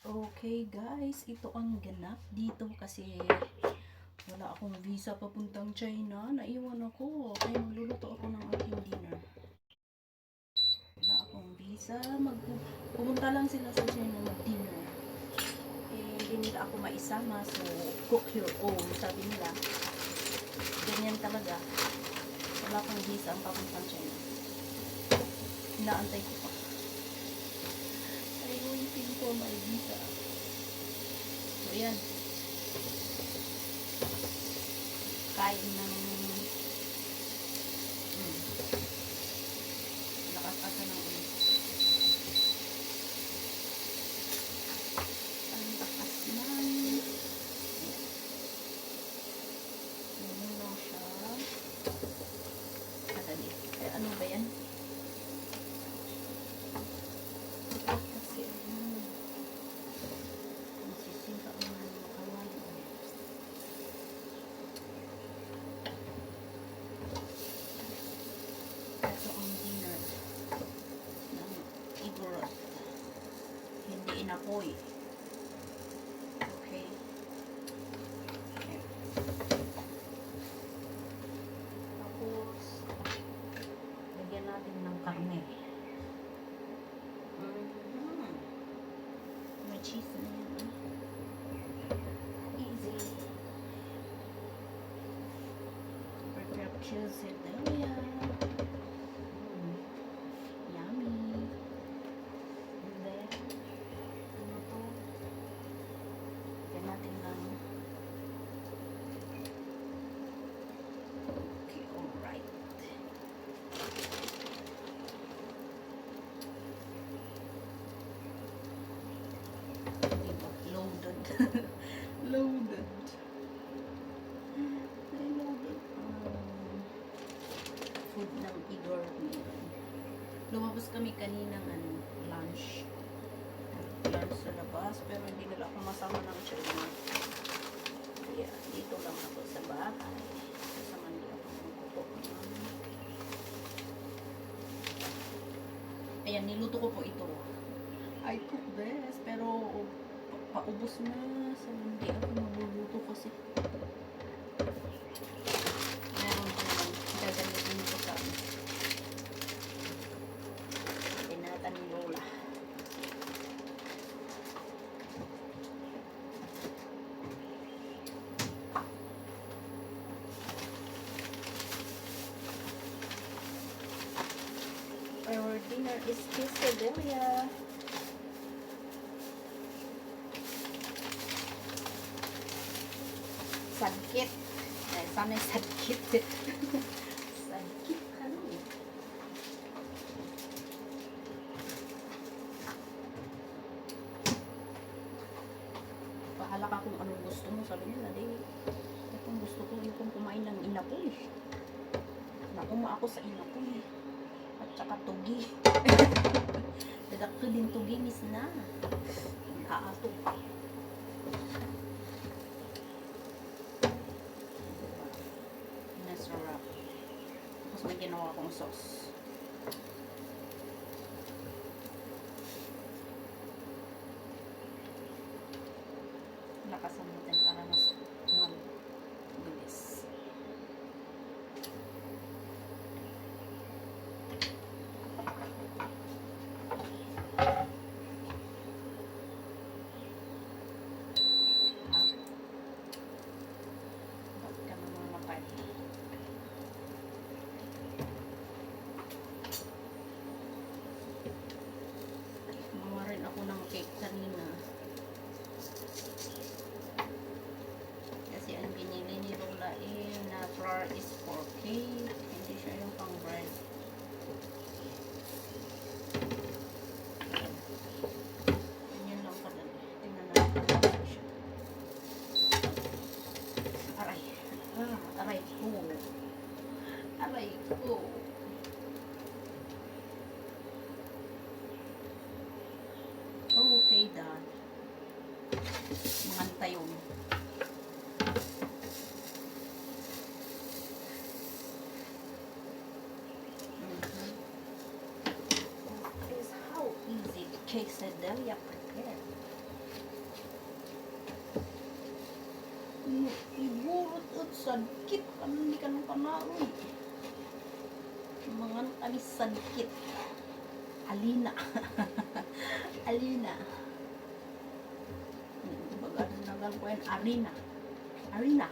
Okay guys, ito ang ganap dito kasi wala akong visa papuntang China. Naiwan ako. Kaya magluluto ako ng aking dinner. Wala akong visa. Pumunta lang sila sa China mag-dinner. Eh, hindi nila ako maisama. So, cook your own. Sabi nila, ganyan talaga. Wala akong visa ang papuntang China. Inaantay ko pa. I'm waiting for my visa. So, yan. Kain ng lakas-asa ng ulit. Ang lakas ng ganun lang siya. Kadali. Eh, ano ba yan? Kasi nasisira ang mga kawain. Ito ang dinner ng Igorot. Hindi inapoy. Okay. Tapos, lagyan natin ng karne. May cheese na yan. Easy. Prepare quesadilla. Yummy. And then, ano to? Lagyan natin ng okay, alright. Loaded. Loaded. I loaded. Food ng Igor. Lumabas kami kaninang lunch. Lunch sa labas, pero hindi nila ako masama ng China. Kaya dito lang ako sa bahay. Kasama nila ako magkuko. Ayan, niluto ko po ito. I cook this, pero paubos na. So, hindi ako magluluto kasi. Meron ko naman gagamitin ko sa pinatan ni Lola. Our dinner is quesadilla. Sadkit. Eh, sana yung sadkit. Sadkit ka nun. Bahala ka kung anong gusto mo. Sabi nila, itong gusto ko yung kumain ng inapoy. Nauma ako sa inapoy. At saka tugi. Dadak ko din tugi, miss na. Naatok. Nasarap. Tapos may ginawa akong sauce. Lakasan natin para mas mabilis. Bakit ka namamatay? Gumawa rin ako ng cake kanina. Kasi ang binili ni Lola na flour is for cake. Hindi siya yung pang bread. Ganyan lang kadali. Tingnan natin kung siya. Aray. Aray ko. Aray ko. Okay, dad. Manganta yun. Here's how easy quesadilla prepared. Igurot at sadkit. Hindi ka nang panaoy. Mga tamis sadkit. Alina. Alina. Baga nagal ko yan. Arina. Arina.